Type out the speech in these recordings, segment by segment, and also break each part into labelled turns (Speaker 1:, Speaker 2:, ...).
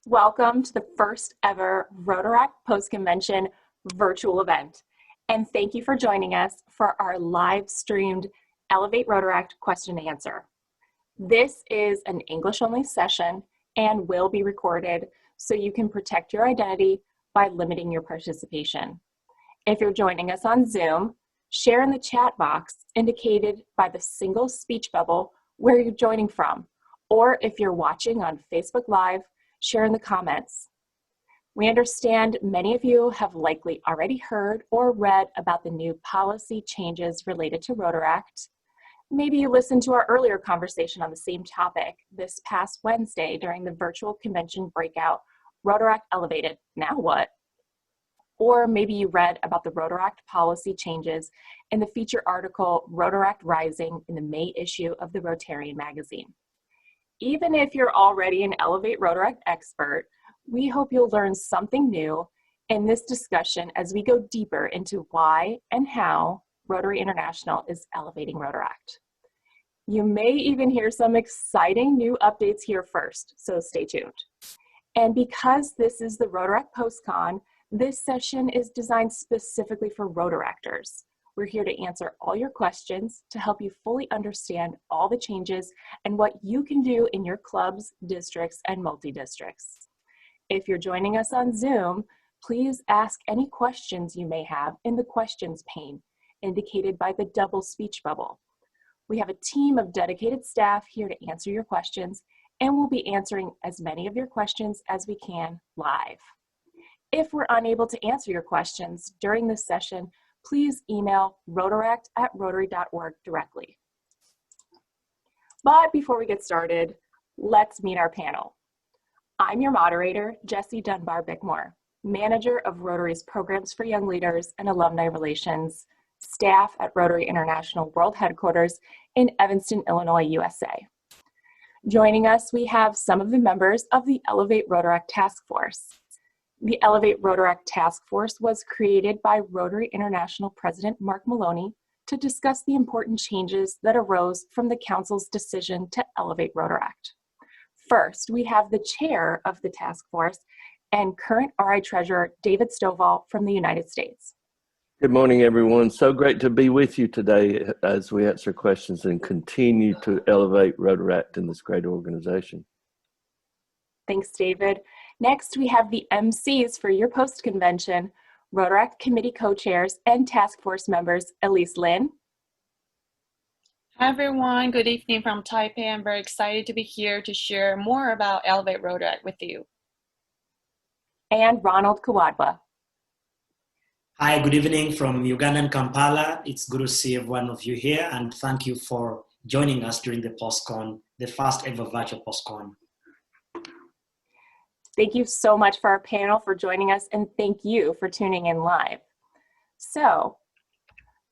Speaker 1: Welcome to the first ever Rotaract post-convention virtual event. And thank you for joining us for our live streamed Elevate Rotaract question and answer. This is an English only session and will be recorded so you can protect your identity by limiting your participation. If you're joining us on Zoom, share in the chat box indicated by the single speech bubble where you're joining from. Or if you're watching on Facebook Live, share in the comments. We understand many of you have likely already heard or read about the new policy changes related to Rotaract. Maybe you listened to our earlier conversation on the same topic this past Wednesday during the virtual convention breakout, Rotaract Elevated, Now What? Or maybe you read about the Rotaract policy changes in the feature article, Rotaract Rising, in the May issue of the Rotarian magazine. Even if you're already an Elevate Rotaract expert, we hope you'll learn something new in this discussion as we go deeper into why and how Rotary International is elevating Rotaract. You may even hear some exciting new updates here first, so stay tuned. And because this is the Rotaract PostCon, this session is designed specifically for Rotaractors. We're here to answer all your questions to help you fully understand all the changes and what you can do in your clubs, districts, and multi-districts. If you're joining us on Zoom, please ask any questions you may have in the questions pane, indicated by the double speech bubble. We have a team of dedicated staff here to answer your questions, and we'll be answering as many of your questions as we can live. If we're unable to answer your questions during this session, please email rotaract@rotary.org directly. But before we get started, let's meet our panel. I'm your moderator, Jessie Dunbar-Bickmore, Manager of Rotary's Programs for Young Leaders and Alumni Relations, staff at Rotary International World Headquarters in Evanston, Illinois, USA. Joining us, we have some of the members of the Elevate Rotaract Task Force. The Elevate Rotaract Task Force was created by Rotary International President Mark Maloney to discuss the important changes that arose from the Council's decision to elevate Rotaract. First, we have the chair of the task force and current RI Treasurer, David Stovall from the United States.
Speaker 2: Good morning, everyone. So great to be with you today as we answer questions and continue to elevate Rotaract in this great organization.
Speaker 1: Thanks, David. Next, we have the MCs for your post-convention, Rotaract Committee co-chairs and task force members, Elyse Lynn.
Speaker 3: Hi, everyone. Good evening from Taipei. I'm very excited to be here to share more about Elevate Rotaract with you.
Speaker 1: And Ronald Kawaddwa.
Speaker 4: Hi, good evening from Ugandan Kampala. It's good to see one of you here, and thank you for joining us during the PostCon, the first ever virtual PostCon.
Speaker 1: Thank you so much for our panel for joining us, and thank you for tuning in live. So,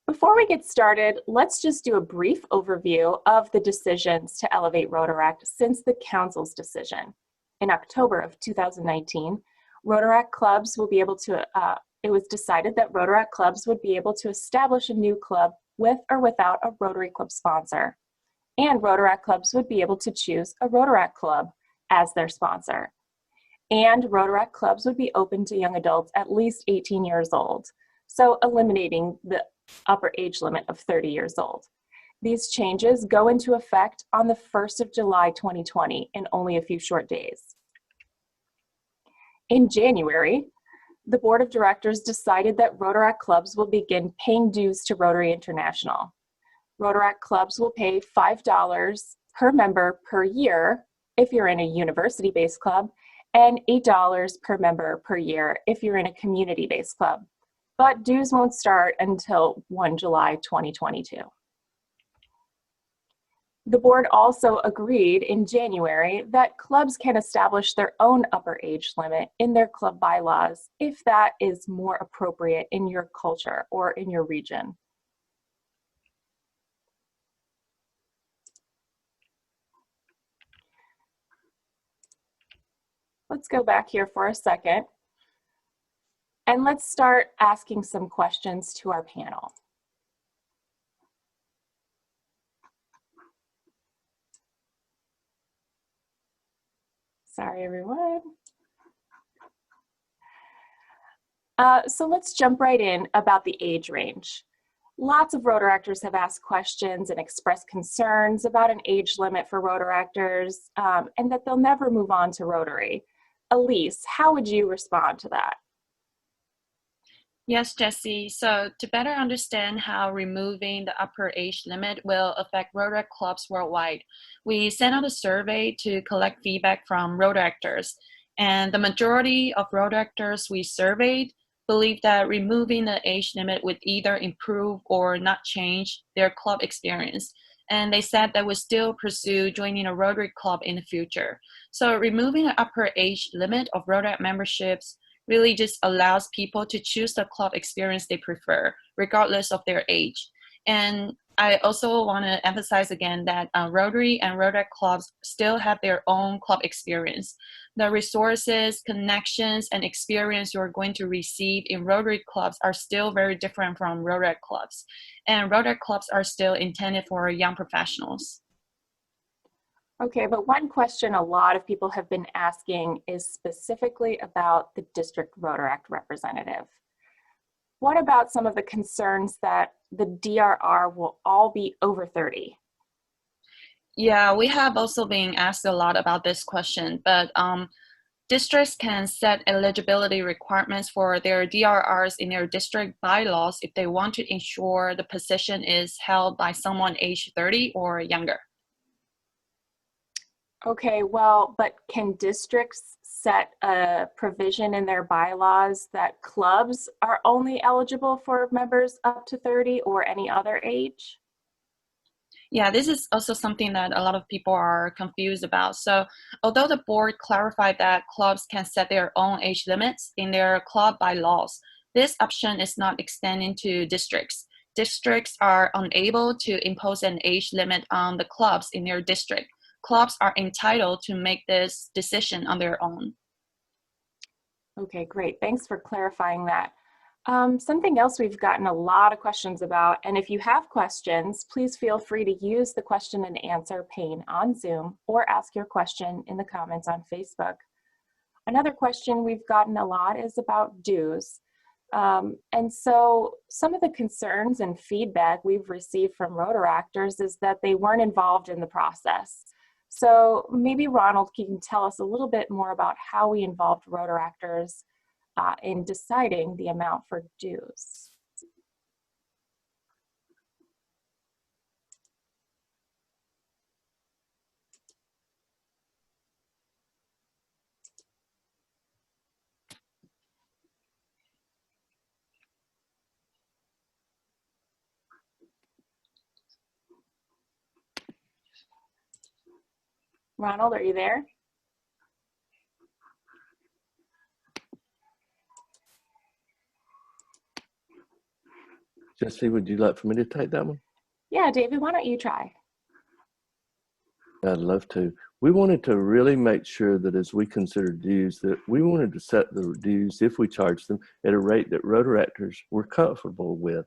Speaker 1: before we get started, let's just do a brief overview of the decisions to elevate Rotaract since the Council's decision. In October of 2019, Rotaract clubs will be able to, it was decided that Rotaract clubs would be able to establish a new club with or without a Rotary Club sponsor. And Rotaract clubs would be able to choose a Rotaract club as their sponsor. And Rotaract clubs would be open to young adults at least 18 years old, so eliminating the upper age limit of 30 years old. These changes go into effect on the 1st of July 2020 in only a few short days. In January, the Board of Directors decided that Rotaract clubs will begin paying dues to Rotary International. Rotaract clubs will pay $5 per member per year if you're in a university-based club, and $8 per member per year if you're in a community-based club. But dues won't start until 1 July 2022. The board also agreed in January that clubs can establish their own upper age limit in their club bylaws if that is more appropriate in your culture or in your region. Let's go back here for a second, and let's start asking some questions to our panel. Sorry, everyone. So let's jump right in about the age range. Lots of Rotaractors have asked questions and expressed concerns about an age limit for Rotaractors and that they'll never move on to Rotary. Elyse, how would you respond to that?
Speaker 3: Yes, Jessie. So to better understand how removing the upper age limit will affect Rotaract clubs worldwide, we sent out a survey to collect feedback from Rotaractors. And the majority of Rotaractors we surveyed believe that removing the age limit would either improve or not change their club experience. And they said they would still pursue joining a Rotary club in the future. So removing the upper age limit of Rotaract memberships really just allows people to choose the club experience they prefer, regardless of their age. And I also want to emphasize again that Rotary and Rotaract clubs still have their own club experience. The resources, connections, and experience you're going to receive in Rotary clubs are still very different from Rotaract clubs. And Rotaract clubs are still intended for young professionals.
Speaker 1: Okay, but one question a lot of people have been asking is specifically about the district Rotaract representative. What about some of the concerns that the DRR will all be over 30?
Speaker 3: Yeah, we have also been asked a lot about this question, but districts can set eligibility requirements for their DRRs in their district bylaws if they want to ensure the position is held by someone age 30 or younger.
Speaker 1: Okay, well, but can districts set a provision in their bylaws that clubs are only eligible for members up to 30 or any other age?
Speaker 3: Yeah, this is also something that a lot of people are confused about. So although the board clarified that clubs can set their own age limits in their club bylaws, this option is not extending to districts. Districts are unable to impose an age limit on the clubs in their district. Clubs are entitled to make this decision on their own.
Speaker 1: Okay, great. Thanks for clarifying that. Something else we've gotten a lot of questions about, and if you have questions, please feel free to use the question and answer pane on Zoom or ask your question in the comments on Facebook. Another question we've gotten a lot is about dues. And so some of the concerns and feedback we've received from Rotaractors is that they weren't involved in the process. So maybe Ronald can tell us a little bit more about how we involved Rotaractors in deciding the amount for dues. Ronald, are you there?
Speaker 2: Jessie, would you like for me to take that one?
Speaker 1: Yeah, David, why don't you try?
Speaker 2: I'd love to. We wanted to really make sure that as we consider dues, that we wanted to set the dues, if we charged them, at a rate that Rotaractors were comfortable with.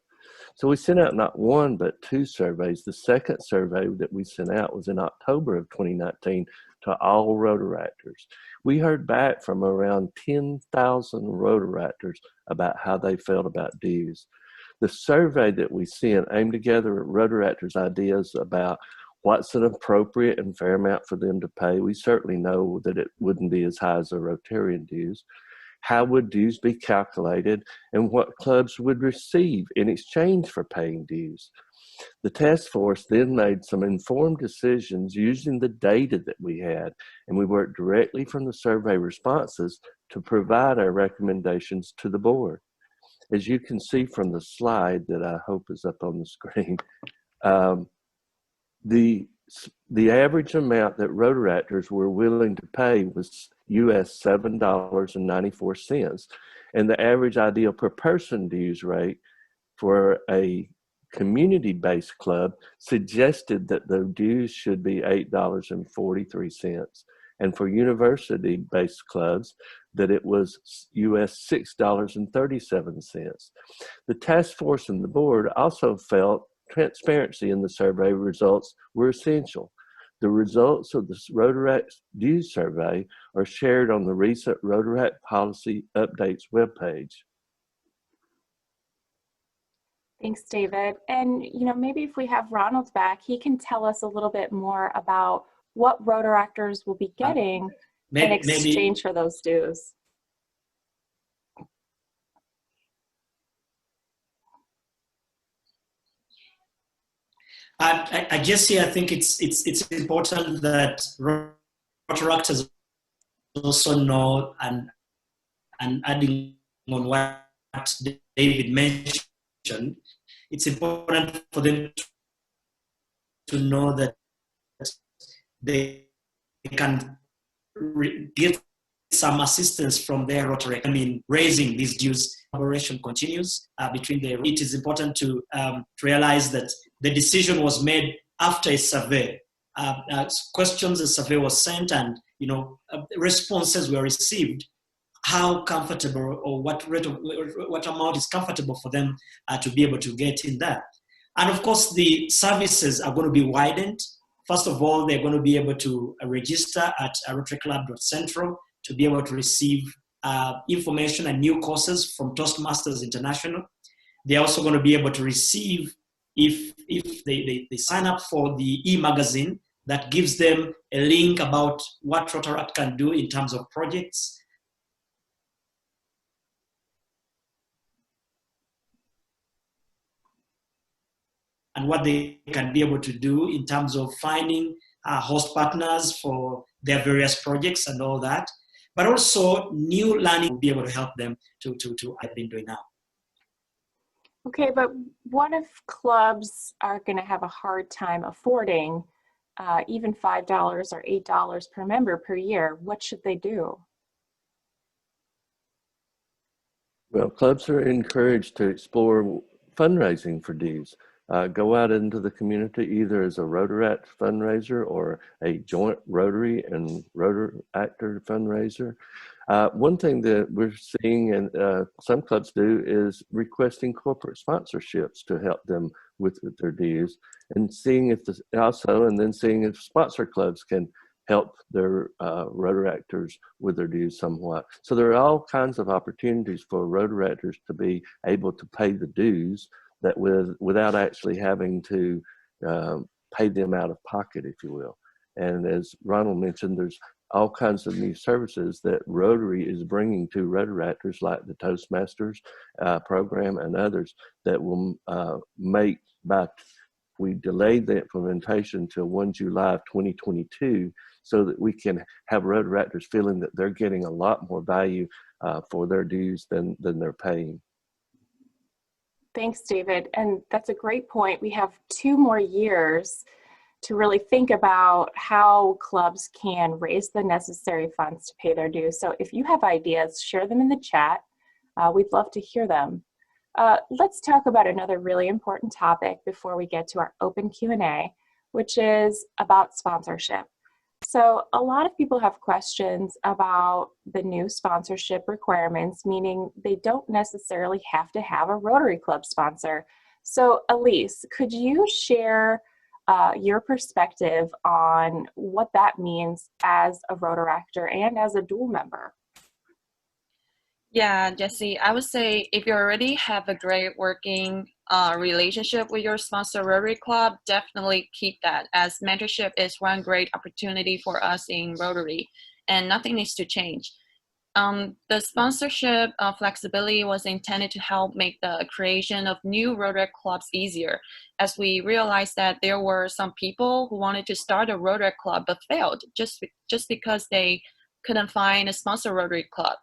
Speaker 2: So we sent out not one, but two surveys. The second survey that we sent out was in October of 2019 to all Rotaractors. We heard back from around 10,000 Rotaractors about how they felt about dues. The survey that we sent aimed to gather Rotaractors' ideas about what's an appropriate and fair amount for them to pay. We certainly know that it wouldn't be as high as a Rotarian dues. How would dues be calculated, and what clubs would receive in exchange for paying dues? The task force then made some informed decisions using the data that we had, and we worked directly from the survey responses to provide our recommendations to the board. As you can see from the slide that I hope is up on the screen, the average amount that Rotaractors were willing to pay was US $7.94, and the average ideal per person dues rate for a community-based club suggested that the dues should be $8.43, and for university-based clubs that it was US $6.37. The task force and the board also felt transparency in the survey results were essential. The results of the Rotaract dues survey are shared on the recent Rotaract Policy Updates webpage.
Speaker 1: Thanks, David. And, maybe if we have Ronald back, he can tell us a little bit more about what Rotaractors will be getting in exchange for those dues.
Speaker 4: Jessie, I think it's important that Rotaractors also know, and adding on what David mentioned, it's important for them to know that they can get some assistance from their Rotaract. I mean, raising these dues. Collaboration continues between the. It is important to realize that the decision was made after a survey. Questions, a survey was sent, and responses were received. How comfortable, or what amount is comfortable for them to be able to get in that. And of course, the services are going to be widened. First of all, they're going to be able to register at rotaryclub.central to be able to receive information and new courses from Toastmasters International. They're also going to be able to receive, if they sign up for the e-magazine that gives them a link about what Rotaract can do in terms of projects. And what they can be able to do in terms of finding host partners for their various projects and all that. But also new learning will be able to help them to I've been doing now.
Speaker 1: Okay, but what if clubs are going to have a hard time affording even $5 or $8 per member per year? What should they do?
Speaker 2: Well, clubs are encouraged to explore fundraising for dues. Go out into the community either as a Rotaract fundraiser or a joint Rotary and Rotaractor fundraiser. One thing that we're seeing, and some clubs do, is requesting corporate sponsorships to help them with their dues, and seeing if seeing if sponsor clubs can help their Rotaractors with their dues somewhat. So there are all kinds of opportunities for Rotaractors to be able to pay the dues that without actually having to pay them out of pocket, if you will. And as Ronald mentioned, there's all kinds of new services that Rotary is bringing to Rotaractors, like the Toastmasters program and others, that will we delayed the implementation till 1 July of 2022, so that we can have Rotaractors feeling that they're getting a lot more value for their dues than they're paying.
Speaker 1: Thanks, David. And that's a great point. We have 2 more years to really think about how clubs can raise the necessary funds to pay their dues. So if you have ideas, share them in the chat. We'd love to hear them. Let's talk about another really important topic before we get to our open Q&A, which is about sponsorship. So a lot of people have questions about the new sponsorship requirements, meaning they don't necessarily have to have a Rotary Club sponsor. So Elyse, could you share your perspective on what that means as a Rotaractor and as a dual member?
Speaker 3: Yeah, Jessie, I would say if you already have a great working relationship with your sponsor Rotary Club, definitely keep that, as mentorship is one great opportunity for us in Rotary, and nothing needs to change. The sponsorship flexibility was intended to help make the creation of new Rotary clubs easier, as we realized that there were some people who wanted to start a Rotary club but failed just because they couldn't find a sponsor Rotary club.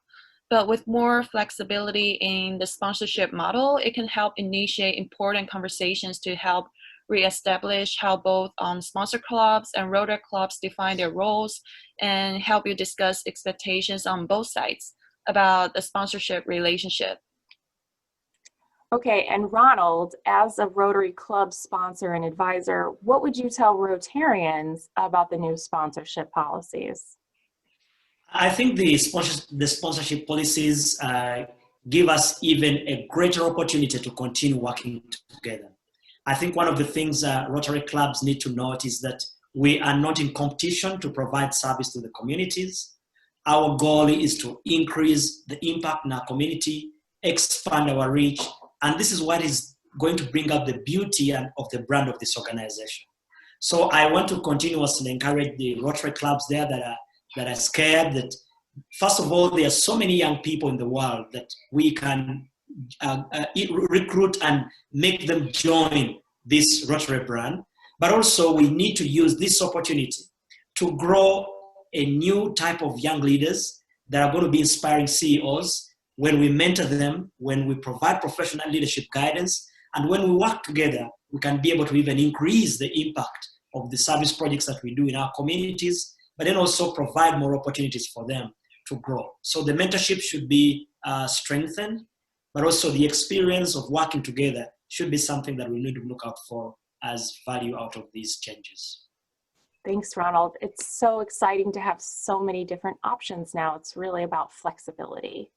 Speaker 3: But with more flexibility in the sponsorship model, it can help initiate important conversations to help reestablish how both sponsor clubs and Rotary clubs define their roles, and help you discuss expectations on both sides about the sponsorship relationship.
Speaker 1: Okay, and Ronald, as a Rotary Club sponsor and advisor, what would you tell Rotarians about the new sponsorship policies?
Speaker 4: I think the sponsorship policies give us even a greater opportunity to continue working together. I think one of the things Rotary clubs need to note is that we are not in competition to provide service to the communities. Our goal is to increase the impact in our community, expand our reach, and this is what is going to bring up the beauty of the brand of this organization. So I want to continuously encourage the Rotary clubs there that are scared that, first of all, there are so many young people in the world that we can recruit and make them join this Rotary brand. But also we need to use this opportunity to grow a new type of young leaders that are going to be inspiring CEOs when we mentor them, when we provide professional leadership guidance, and when we work together, we can be able to even increase the impact of the service projects that we do in our communities, but then also provide more opportunities for them to grow. So the mentorship should be strengthened, but also the experience of working together should be something that we need to look out for as value out of these changes.
Speaker 1: Thanks, Ronald. It's so exciting to have so many different options now. It's really about flexibility.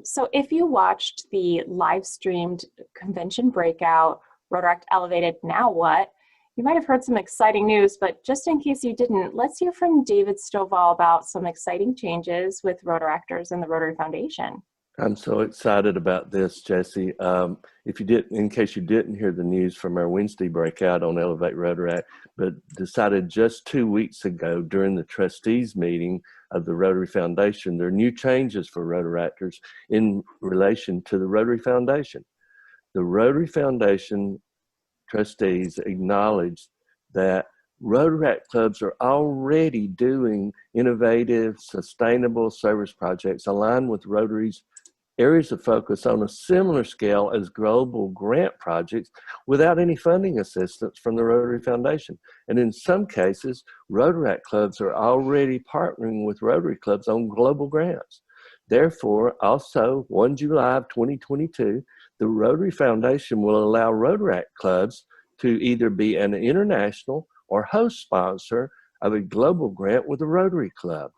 Speaker 1: So if you watched the live streamed convention breakout, Rotaract Elevated Now What, you might have heard some exciting news, but just in case you didn't, let's hear from David Stovall about some exciting changes with Rotaractors and the Rotary Foundation.
Speaker 2: I'm so excited about this, Jessie. In case you didn't hear the news from our Wednesday breakout on Elevate Rotaract, but decided just 2 weeks ago during the trustees meeting of the Rotary Foundation, there are new changes for Rotaractors in relation to the Rotary Foundation. The Rotary Foundation trustees acknowledged that Rotaract clubs are already doing innovative, sustainable service projects aligned with Rotary's areas of focus on a similar scale as global grant projects without any funding assistance from the Rotary Foundation. And in some cases, Rotaract clubs are already partnering with Rotary clubs on global grants. Therefore, also 1 July of 2022, the Rotary Foundation will allow Rotaract clubs to either be an international or host sponsor of a global grant with a Rotary club.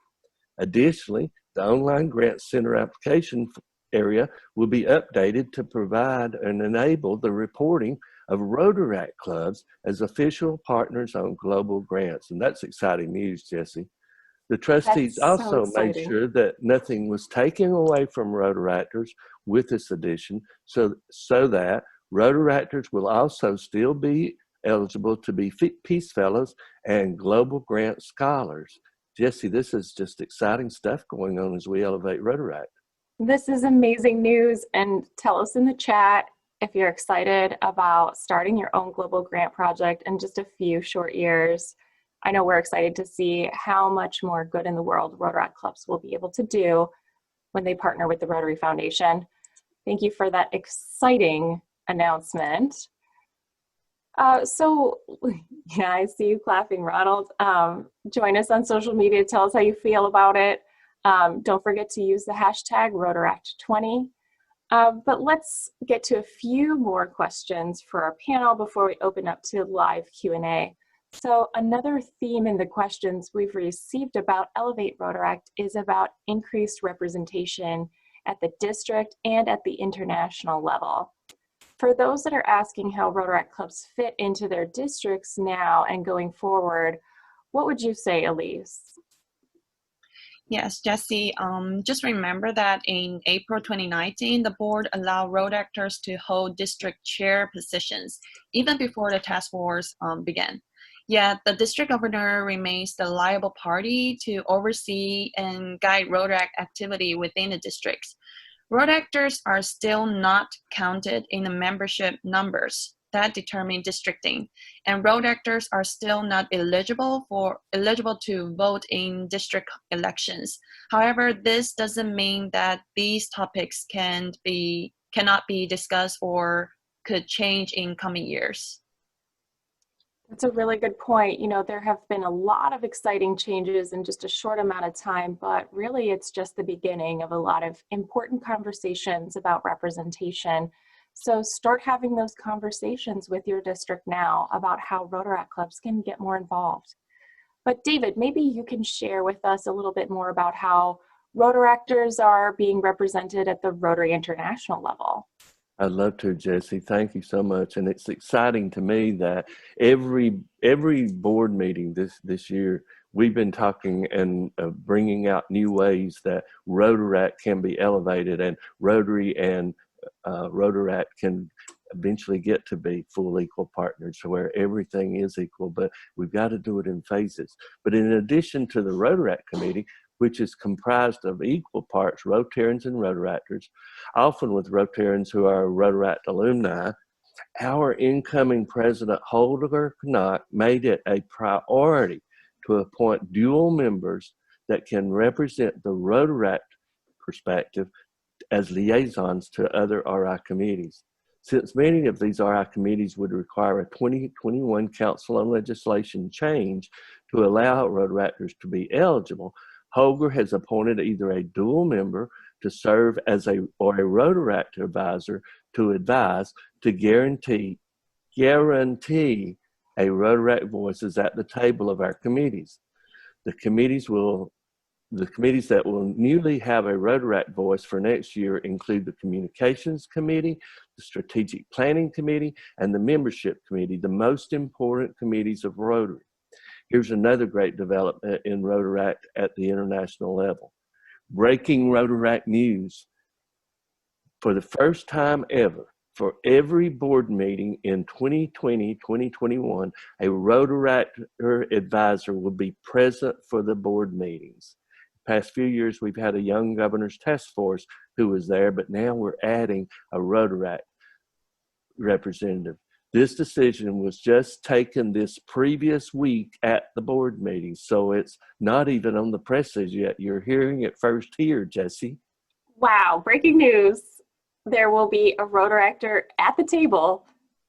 Speaker 2: Additionally, the online grant center application area will be updated to provide and enable the reporting of Rotaract clubs as official partners on global grants. And that's exciting news, Jessie. The trustees also made sure that nothing was taken away from Rotaractors with this addition, so that Rotaractors will also still be eligible to be Peace Fellows and Global Grant Scholars. Jessie, this is just exciting stuff going on as we elevate Rotaract.
Speaker 1: This is amazing news, and tell us in the chat if you're excited about starting your own global grant project in just a few short years. I know we're excited to see how much more good in the world Rotaract clubs will be able to do when they partner with the Rotary Foundation. Thank you for that exciting announcement. So, yeah, I see you clapping, Ronald. Join us on social media. Tell us how you feel about it. Don't forget to use the hashtag Rotaract20. But let's get to a few more questions for our panel before we open up to live Q&A. So another theme in the questions we've received about Elevate Rotaract is about increased representation at the district and at the international level. For those that are asking how Rotaract clubs fit into their districts now and going forward, what would you say, Elyse?
Speaker 3: Yes, Jessie, just remember that in April 2019, the board allowed Rotaractors to hold district chair positions even before the task force began. Yet the district governor remains the liable party to oversee and guide Rotaract activity within the districts. Rotaractors are still not counted in the membership numbers that determine districting, and Rotaractors are still not eligible to vote in district elections. However, this doesn't mean that these topics cannot be discussed or could change in coming years.
Speaker 1: That's a really good point. You know, there have been a lot of exciting changes in just a short amount of time, but really it's just the beginning of a lot of important conversations about representation. So start having those conversations with your district now about how Rotaract clubs can get more involved. But David, maybe you can share with us a little bit more about how Rotaractors are being represented at the Rotary International level.
Speaker 2: I'd love to, Jessie. Thank you so much. And it's exciting to me that every board meeting this year, we've been talking and bringing out new ways that Rotaract can be elevated, and Rotary and Rotaract can eventually get to be full equal partners where everything is equal, but we've got to do it in phases. But in addition to the Rotaract Committee, which is comprised of equal parts Rotarians and Rotaractors, often with Rotarians who are Rotaract alumni, our incoming president, Holger Knock, made it a priority to appoint dual members that can represent the Rotaract perspective as liaisons to other RI committees. Since many of these RI committees would require a 2021 Council on Legislation change to allow Rotaractors to be eligible, Holger has appointed either a dual member to serve as a Rotaract advisor to advise to guarantee a Rotaract voices at the table of our committees. The committees that will newly have a Rotaract voice for next year include the Communications Committee, the Strategic Planning Committee, and the Membership Committee, the most important committees of Rotary. Here's another great development in Rotaract at the international level. Breaking Rotaract news. For the first time ever, for every board meeting in 2020-2021, a Rotaractor advisor will be present for the board meetings. Past few years, we've had a Young Governors Task Force who was there, but now we're adding a Rotaract representative. This decision was just taken this previous week at the board meeting, so it's not even on the presses yet. You're hearing it first here, Jessie.
Speaker 1: Wow, breaking news. There will be a Rotaractor at the table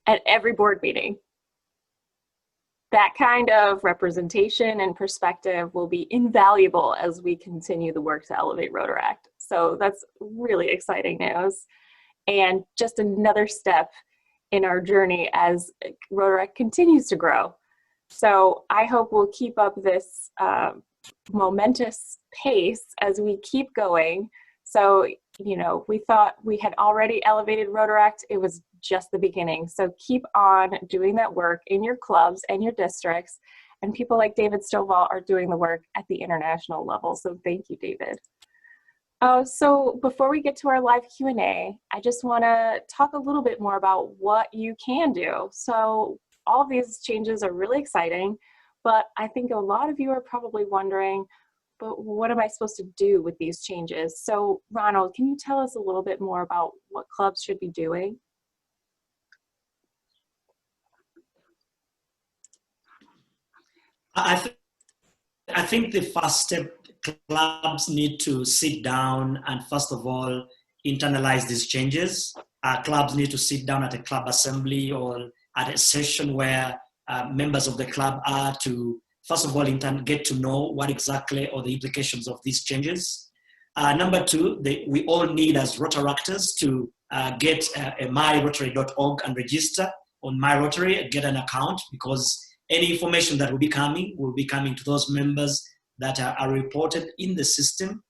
Speaker 1: at every board meeting. That kind of representation and perspective will be invaluable as we continue the work to elevate Rotaract. So that's really exciting news. And just another step in our journey as Rotaract continues to grow. So I hope we'll keep up this momentous pace as we keep going. So, you know, we thought we had already elevated Rotaract. It was just the beginning. So keep on doing that work in your clubs and your districts. And people like David Stovall are doing the work at the international level. So thank you, David. So before we get to our live Q&A, I just want to talk a little bit more about what you can do. So all of these changes are really exciting, but I think a lot of you are probably wondering, but what am I supposed to do with these changes? So Ronald, can you tell us a little bit more about what clubs should be doing?
Speaker 4: I think the first step, clubs need to sit down and first of all internalize these changes. Clubs need to sit down at a club assembly or at a session where members of the club are to first of all get to know what exactly are the implications of these changes. Number two, we all need as Rotaractors to get a myrotary.org and register on MyRotary and get an account, because any information that will be coming to those members that are reported in the system.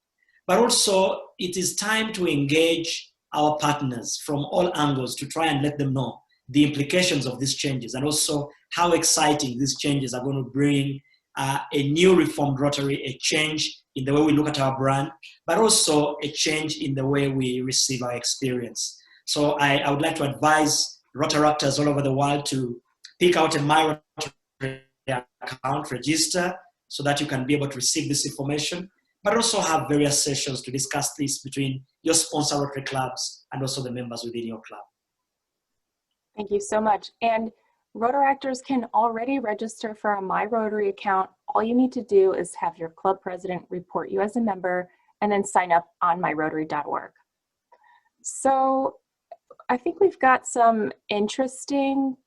Speaker 4: But also, it is time to engage our partners from all angles to try and let them know the implications of these changes and also how exciting these changes are going to bring a new reformed Rotary, a change in the way we look at our brand, but also a change in the way we receive our experience. So I would like to advise Rotaractors all over the world to pick out a MyRotary account, register, so that you can be able to receive this information, but also have various sessions to discuss this between your sponsor Rotary clubs and also the members within your club.
Speaker 1: Thank you so much. And Rotaractors can already register for a MyRotary account. All you need to do is have your club president report you as a member and then sign up on myrotary.org. So I think we've got some interesting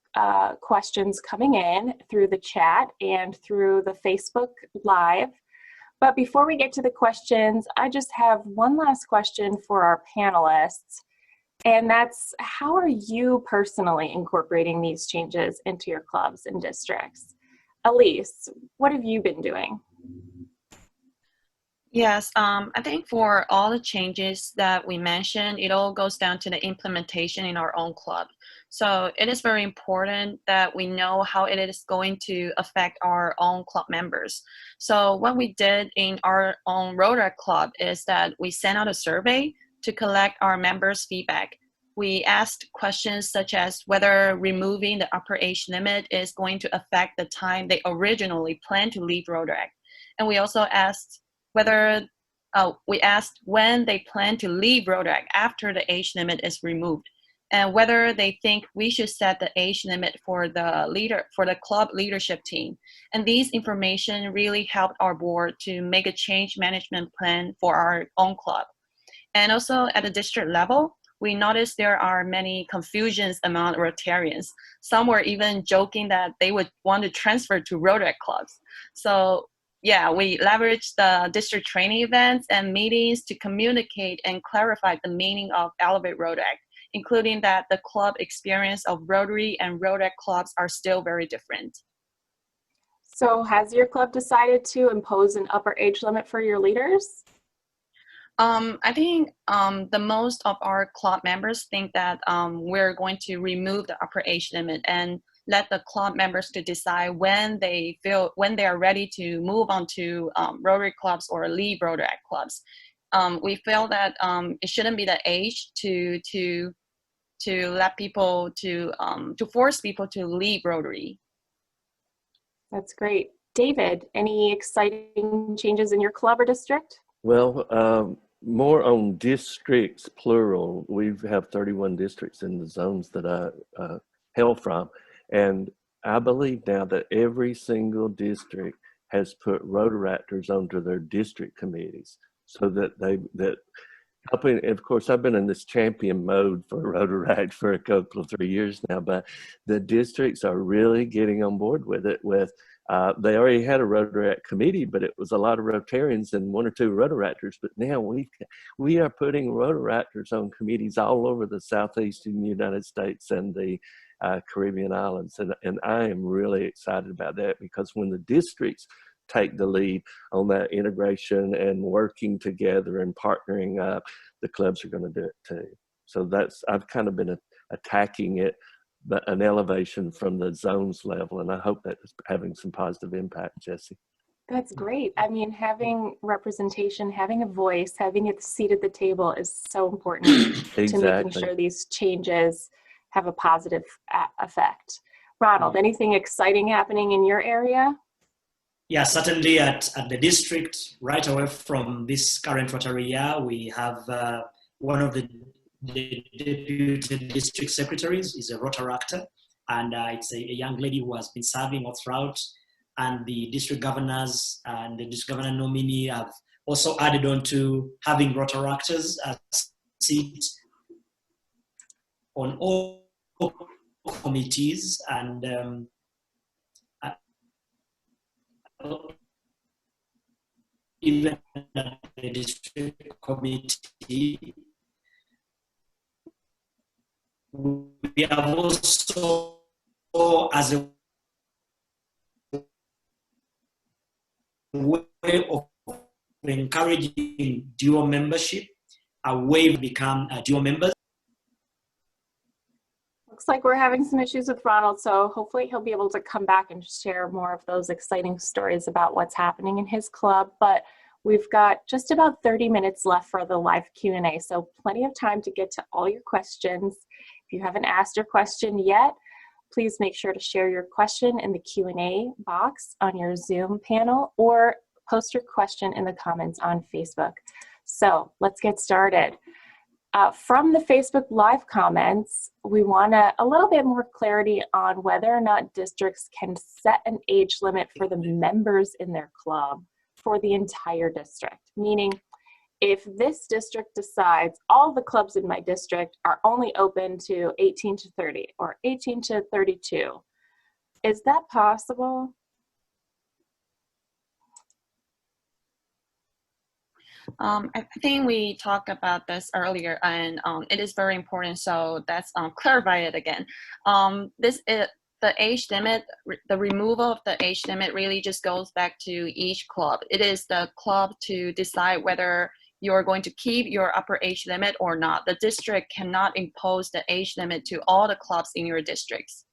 Speaker 1: questions coming in through the chat and through the Facebook Live. But before we get to the questions, I just have one last question for our panelists. And that's, how are you personally incorporating these changes into your clubs and districts? Elyse, what have you been doing?
Speaker 3: Yes, I think for all the changes that we mentioned, it all goes down to the implementation in our own club. So it is very important that we know how it is going to affect our own club members. So what we did in our own Rotaract club is that we sent out a survey to collect our members' feedback. We asked questions such as whether removing the upper age limit is going to affect the time they originally planned to leave Rotaract. And we also asked whether we asked when they plan to leave Rotaract after the age limit is removed, and whether they think we should set the age limit for the club leadership team. And these information really helped our board to make a change management plan for our own club. And also at the district level, we noticed there are many confusions among Rotarians. Some were even joking that they would want to transfer to Rotaract clubs. So yeah, we leveraged the district training events and meetings to communicate and clarify the meaning of Elevate Rotaract, including that the club experience of Rotary and Rotaract clubs are still very different.
Speaker 1: So has your club decided to impose an upper age limit for your leaders?
Speaker 3: I think the most of our club members think that we're going to remove the upper age limit and let the club members to decide when they are ready to move on to Rotary clubs or leave Rotaract clubs. We feel that it shouldn't be the age to let people to force people to leave Rotary.
Speaker 1: That's great. David, any exciting changes in your club or district?
Speaker 2: Well, more on districts, plural. We have 31 districts in the zones that I hail from. And I believe now that every single district has put Rotaractors onto their district committees so that helping. Of course, I've been in this champion mode for Rotaract for a couple of 3 years now, but the districts are really getting on board with it. They already had a Rotaract committee, but it was a lot of Rotarians and 1 or 2 Rotaractors. But now we are putting Rotaractors on committees all over the southeastern United States and the Caribbean islands. And I am really excited about that, because when the districts take the lead on that integration and working together and partnering up, the clubs are going to do it too. So I've kind of been attacking it, but an elevation from the zones level, and I hope that is having some positive impact, Jessie.
Speaker 1: That's great. I mean, having representation, having a voice, having a seat at the table is so important
Speaker 2: Exactly.
Speaker 1: to making sure these changes have a positive effect. Ronald, anything exciting happening in your area?
Speaker 4: Yeah, certainly at the district, right away from this current Rotary year, we have one of the deputy district secretaries is a Rotaractor, and it's a young lady who has been serving all throughout, and the district governors and the district governor nominee have also added on to having Rotaractors sit on all committees, and even at the district committee, we have also, as a way of encouraging dual membership, a way to become dual members.
Speaker 1: Looks like we're having some issues with Ronald, so hopefully he'll be able to come back and share more of those exciting stories about what's happening in his club. But we've got just about 30 minutes left for the live Q&A, so plenty of time to get to all your questions. If you haven't asked your question yet, please make sure to share your question in the Q&A box on your Zoom panel, or post your question in the comments on Facebook. So let's get started. From the Facebook Live comments, we want a little bit more clarity on whether or not districts can set an age limit for the members in their club for the entire district. Meaning, if this district decides all the clubs in my district are only open to 18 to 30 or 18 to 32, is that possible?
Speaker 3: I think we talked about this earlier, and it is very important, so let's clarify it again. The age limit, the removal of the age limit really just goes back to each club. It is the club to decide whether you're going to keep your upper age limit or not. The district cannot impose the age limit to all the clubs in your districts.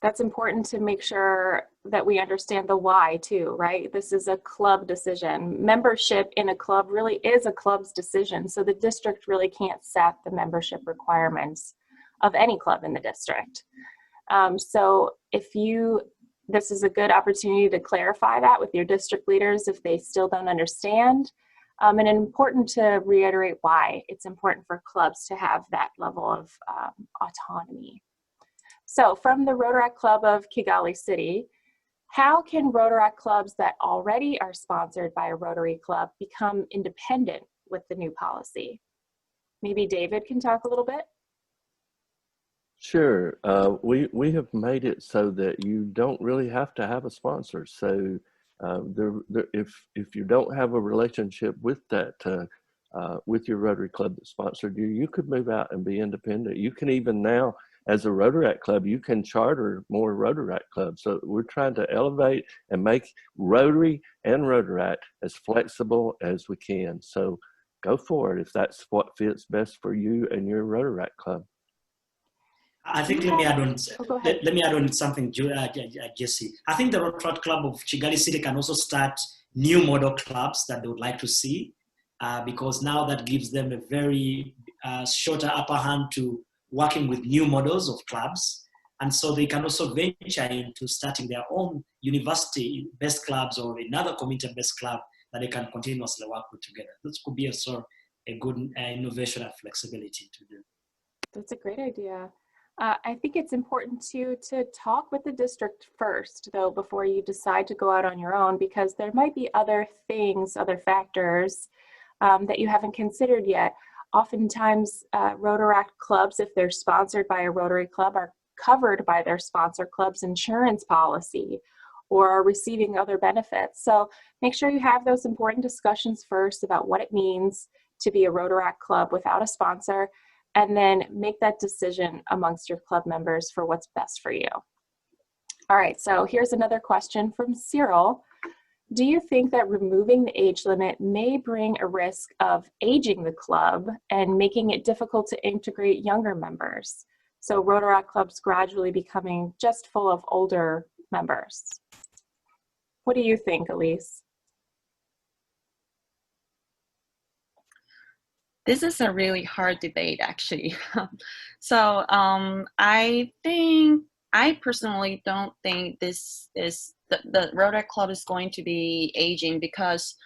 Speaker 1: That's important to make sure that we understand the why too, right? This is a club decision. Membership in a club really is a club's decision. So the district really can't set the membership requirements of any club in the district. So this is a good opportunity to clarify that with your district leaders if they still don't understand. And important to reiterate why it's important for clubs to have that level of autonomy. So from the Rotaract Club of Kigali City, how can Rotaract clubs that already are sponsored by a Rotary Club become independent with the new policy? Maybe David can talk a little bit.
Speaker 2: Sure. We have made it so that you don't really have to have a sponsor. So if you don't have a relationship with that with your Rotary Club that sponsored you, you could move out and be independent. You can even now, as a Rotaract Club, you can charter more Rotaract clubs. So we're trying to elevate and make Rotary and Rotaract as flexible as we can. So go for it if that's what fits best for you and your Rotaract club.
Speaker 4: I think let me add on. Let me add on something, Jessie. I think the Rotaract Club of Kigali City can also start new model clubs that they would like to see, because now that gives them a very shorter upper hand to working with new models of clubs. And so they can also venture into starting their own university-based clubs or another community-based club that they can continuously work with together. This could be also a good innovation and flexibility to do.
Speaker 1: That's a great idea. I think it's important to talk with the district first, though, before you decide to go out on your own, because there might be other things, other factors that you haven't considered yet. Oftentimes, Rotaract clubs, if they're sponsored by a Rotary Club, are covered by their sponsor club's insurance policy or are receiving other benefits. So make sure you have those important discussions first about what it means to be a Rotaract club without a sponsor, and then make that decision amongst your club members for what's best for you. All right, so here's another question from Cyril. Do you think that removing the age limit may bring a risk of aging the club and making it difficult to integrate younger members? So Rotaract clubs gradually becoming just full of older members. What do you think, Elyse?
Speaker 3: This is a really hard debate, actually. So I personally don't think this is the Rotaract Club is going to be aging, because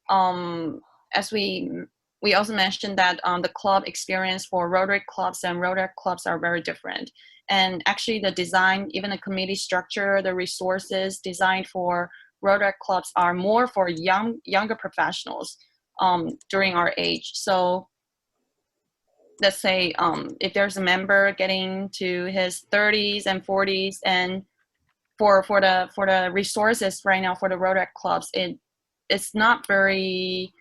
Speaker 3: as we also mentioned that the club experience for Rotary clubs and Rotaract clubs are very different. And actually the design, even the committee structure, the resources designed for Rotaract clubs are more for younger professionals during our age. So let's say if there's a member getting to his 30s and 40s, and for the resources right now for the Rotaract clubs, it's not very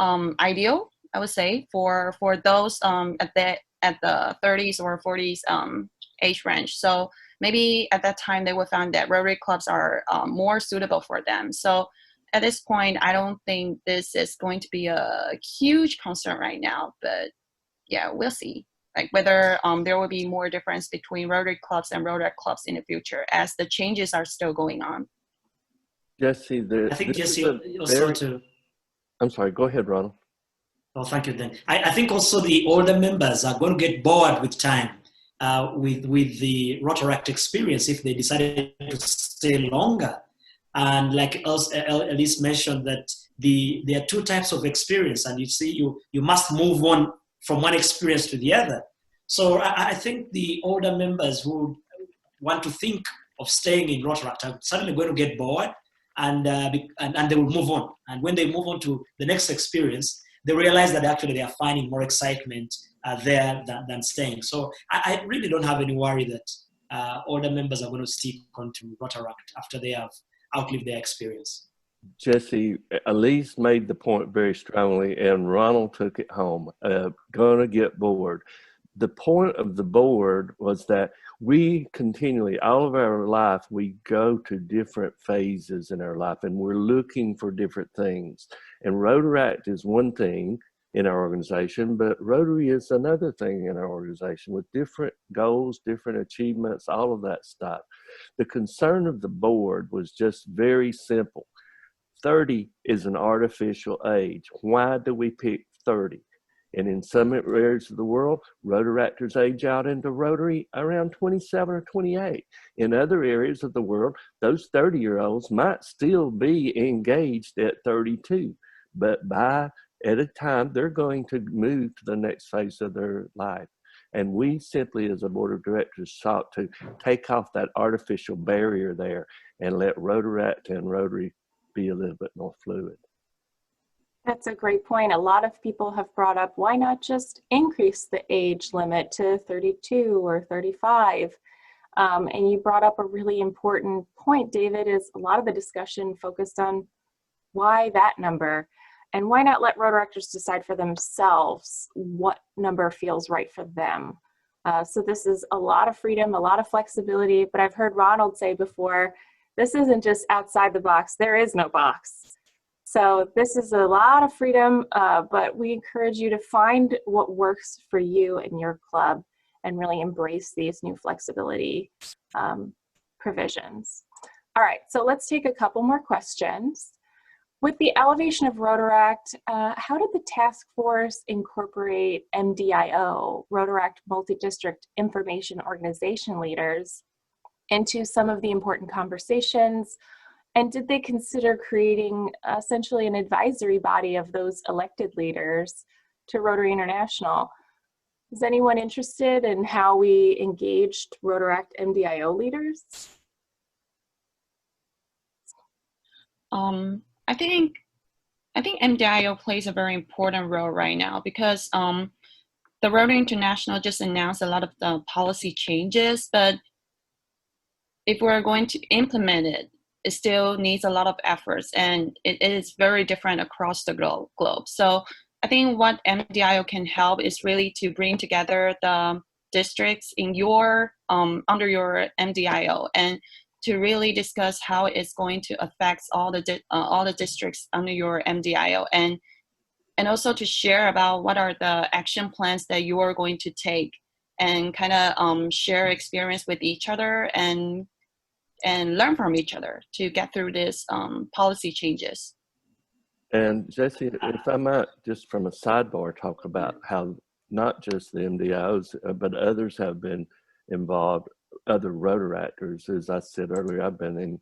Speaker 3: ideal, I would say, for those at the 30s or 40s age range. So maybe at that time they will find that Rotary clubs are more suitable for them. So at this point, I don't think this is going to be a huge concern right now, but yeah, we'll see. Like whether there will be more difference between Rotary clubs and Rotaract clubs in the future as the changes are still going on.
Speaker 2: Jessie,
Speaker 4: I think Jessie also to.
Speaker 2: I'm sorry, go ahead, Ronald.
Speaker 4: Oh, thank you, then. I think also the older members are going to get bored with time, with the Rotaract experience if they decided to stay longer. And like Elyse mentioned, that there are two types of experience, and you see, you must move on from one experience to the other. So I think the older members who want to think of staying in Rotaract are suddenly going to get bored, and they will move on. And when they move on to the next experience, they realize that actually they are finding more excitement there than staying. So I really don't have any worry that older members are going to stick onto Rotaract after they have outlived their experience.
Speaker 2: Jessie, Elyse made the point very strongly, and Ronald took it home. Gonna get bored. The point of the board was that we continually, all of our life, we go to different phases in our life, and we're looking for different things. And Rotaract is one thing in our organization, but Rotary is another thing in our organization with different goals, different achievements, all of that stuff. The concern of the board was just very simple. 30 is an artificial age. Why do we pick 30? And in some areas of the world, Rotaractors age out into Rotary around 27 or 28. In other areas of the world, those 30-year-olds might still be engaged at 32, but at a time, they're going to move to the next phase of their life. And we simply, as a board of directors, sought to take off that artificial barrier there and let Rotaract and Rotary be a little bit more fluid.
Speaker 1: That's a great point. A lot of people have brought up, why not just increase the age limit to 32 or 35? And you brought up a really important point, David, is a lot of the discussion focused on why that number, and why not let Rotaractors decide for themselves what number feels right for them. So this is a lot of freedom, a lot of flexibility, but I've heard Ronald say before, this isn't just outside the box, there is no box. So this is a lot of freedom, but we encourage you to find what works for you and your club and really embrace these new flexibility provisions. All right, so let's take a couple more questions. With the elevation of Rotaract, how did the task force incorporate MDIO, Rotaract Multi-District Information Organization leaders, into some of the important conversations? And did they consider creating essentially an advisory body of those elected leaders to Rotary International? Is anyone interested in how we engaged Rotaract MDIO leaders?
Speaker 3: I think MDIO plays a very important role right now because the Rotary International just announced a lot of the policy changes, but if we're going to implement it, it still needs a lot of efforts, and it is very different across the globe. So I think what MDIO can help is really to bring together the districts in your under your MDIO and to really discuss how it's going to affect all the districts under your MDIO, and also to share about what are the action plans that you are going to take, and kind of share experience with each other and learn from each other to get through this policy changes.
Speaker 2: And Jessie, if I might, just from a sidebar, talk about how not just the MDIOs, but others have been involved, other Rotaractors. As I said earlier, I've been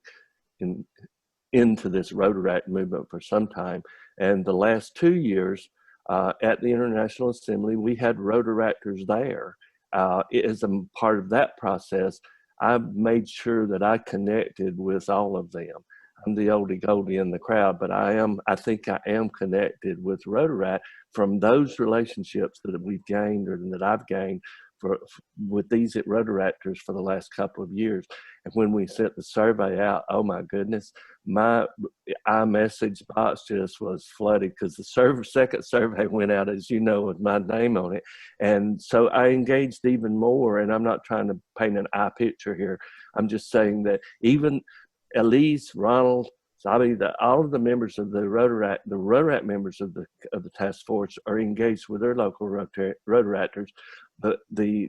Speaker 2: into this Rotaract movement for some time. And the last 2 years at the International Assembly, we had Rotaractors there. As a part of that process, I made sure that I connected with all of them. I'm the oldie goldie in the crowd, but I think I am connected with Rotaract from those relationships that we've gained, or that I've gained with these Rotaractors for the last couple of years. And when we sent the survey out, oh my goodness, my iMessage box just was flooded, because the second survey went out, as you know, with my name on it. And so I engaged even more, and I'm not trying to paint an eye picture here. I'm just saying that even Elyse, Ronald, Sabi, all of the members of the Rotaract members of the task force are engaged with their local Rotaractors, but the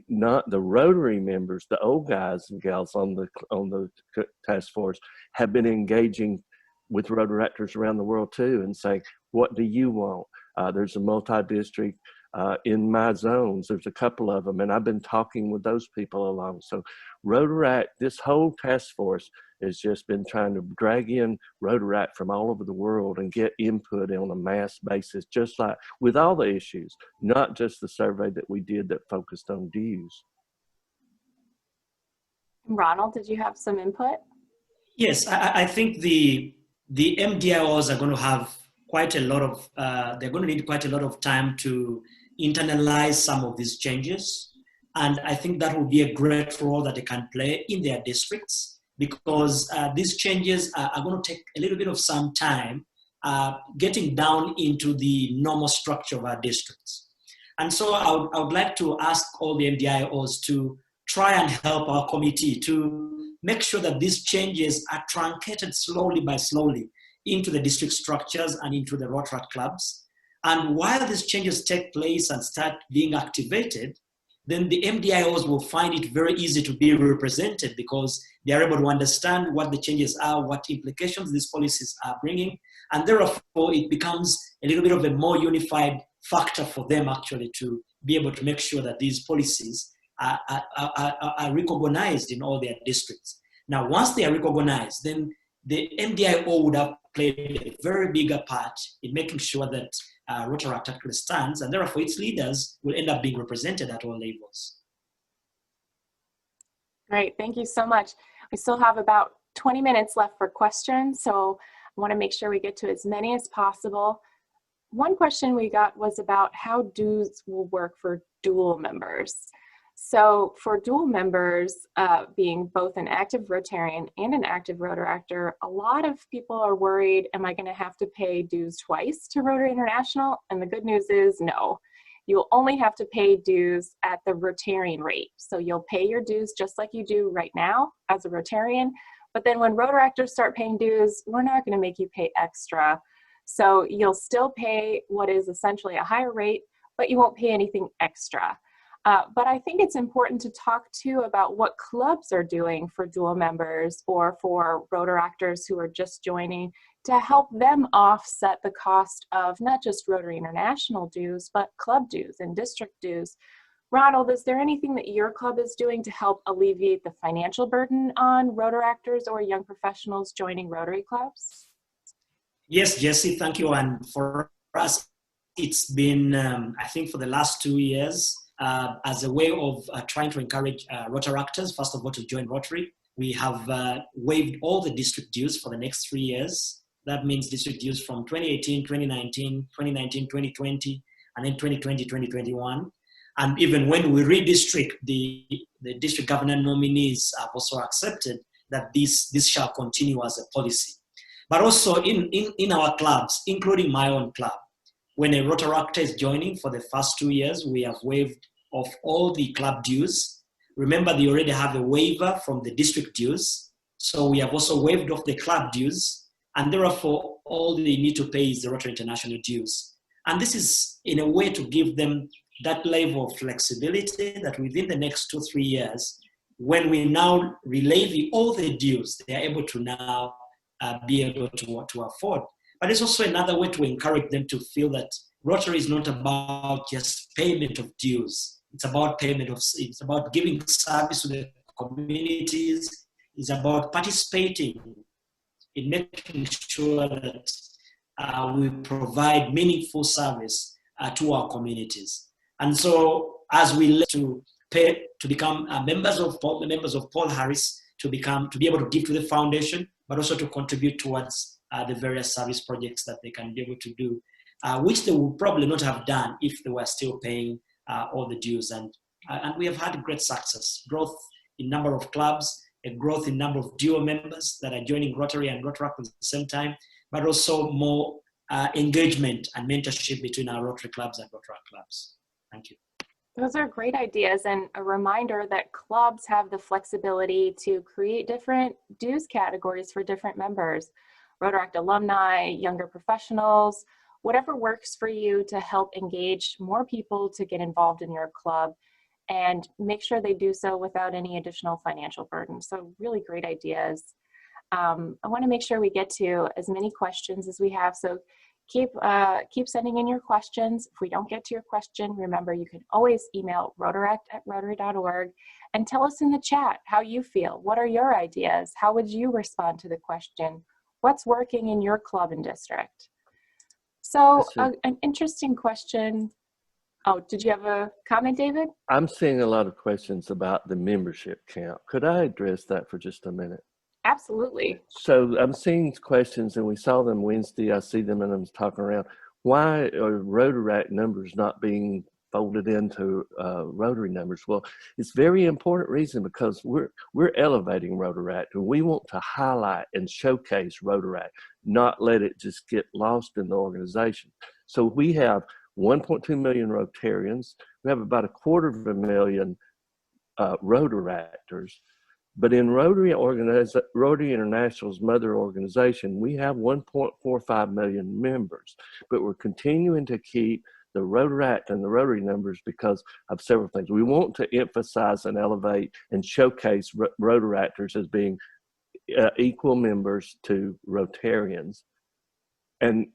Speaker 2: Rotary members, the old guys and gals on the task force, have been engaging with Rotaractors around the world too, and saying, what do you want? There's a multi-district in my zones. There's a couple of them, and I've been talking with those people along. So Rotaract, this whole task force has just been trying to drag in Rotaract from all over the world and get input on a mass basis, just like with all the issues, not just the survey that we did that focused on dues.
Speaker 1: Ronald, did you have some input?
Speaker 4: Yes, I think the MDIOs are going to have quite a lot of, they're going to need quite a lot of time to internalize some of these changes. And I think that will be a great role that they can play in their districts, because these changes are going to take a little bit of some time getting down into the normal structure of our districts. And so I would like to ask all the MDIOs to try and help our committee to make sure that these changes are truncated slowly by slowly into the district structures and into the Rotaract clubs. And while these changes take place and start being activated, then the MDIOs will find it very easy to be represented because they are able to understand what the changes are, what implications these policies are bringing, and therefore it becomes a little bit of a more unified factor for them actually to be able to make sure that these policies are recognized in all their districts. Now, once they are recognized, then the MDIO would have played a very bigger part in making sure that Rotaract actually stands, and therefore its leaders will end up being represented at all levels.
Speaker 1: Great, thank you so much. We still have about 20 minutes left for questions, so I want to make sure we get to as many as possible. One question we got was about how dues will work for dual members. So for dual members, being both an active Rotarian and an active Rotaractor, a lot of people are worried, am I going to have to pay dues twice to Rotary International? And the good news is no. You'll only have to pay dues at the Rotarian rate. So you'll pay your dues just like you do right now as a Rotarian. But then when Rotaractors start paying dues, we're not going to make you pay extra. So you'll still pay what is essentially a higher rate, but you won't pay anything extra. But I think it's important to talk too about what clubs are doing for dual members or for Rotaractors who are just joining to help them offset the cost of not just Rotary International dues, but club dues and district dues. Ronald, is there anything that your club is doing to help alleviate the financial burden on Rotaractors or young professionals joining Rotary clubs?
Speaker 4: Yes, Jessie, thank you. And for us, it's been, I think for the last 2 years, as a way of trying to encourage Rotaractors, first of all, to join Rotary. We have waived all the district dues for the next 3 years. That means district dues from 2018, 2019, 2020, and then 2020, 2021. And even when we redistrict, the district governor nominees have also accepted that this shall continue as a policy. But also in our clubs, including my own club, when a Rotaractor is joining for the first 2 years, we have waived off all the club dues. Remember, they already have a waiver from the district dues. So we have also waived off the club dues. And therefore, all they need to pay is the Rotary International dues. And this is in a way to give them that level of flexibility that within the next 2 or 3 years, when we now relay all the dues, they are able to now be able to afford. But it's also another way to encourage them to feel that Rotary is not about just payment of dues. It's about it's about giving service to the communities. It's about participating in making sure that we provide meaningful service to our communities. And so as we look to pay to become members of Paul Harris, to be able to give to the foundation, but also to contribute towards the various service projects that they can be able to do, which they would probably not have done if they were still paying all the dues. And we have had great success, growth in number of clubs, a growth in number of dual members that are joining Rotary and Rotaract at the same time, but also more engagement and mentorship between our Rotary clubs and Rotaract clubs. Thank you.
Speaker 1: Those are great ideas, and a reminder that clubs have the flexibility to create different dues categories for different members. Rotaract alumni, younger professionals, whatever works for you to help engage more people to get involved in your club and make sure they do so without any additional financial burden. So really great ideas. I want to make sure we get to as many questions as we have. So keep sending in your questions. If we don't get to your question, remember you can always email rotaract@rotary.org and tell us in the chat how you feel. What are your ideas? How would you respond to the question? What's working in your club and district? So an interesting question. Oh, did you have a comment, David?
Speaker 2: I'm seeing a lot of questions about the membership count. Could I address that for just a minute?
Speaker 1: Absolutely.
Speaker 2: So I'm seeing questions, and we saw them Wednesday. I see them, and I'm talking around. Why are Rotaract numbers not being folded into Rotary numbers? Well, it's a very important reason, because we're elevating Rotaract, and we want to highlight and showcase Rotaract, not let it just get lost in the organization. So we have 1.2 million Rotarians. We have about 250,000 Rotaractors. But in Rotary International's mother organization, we have 1.45 million members, but we're continuing to keep the Rotaract and the Rotary numbers because of several things. We want to emphasize and elevate and showcase Rotaractors as being equal members to Rotarians. And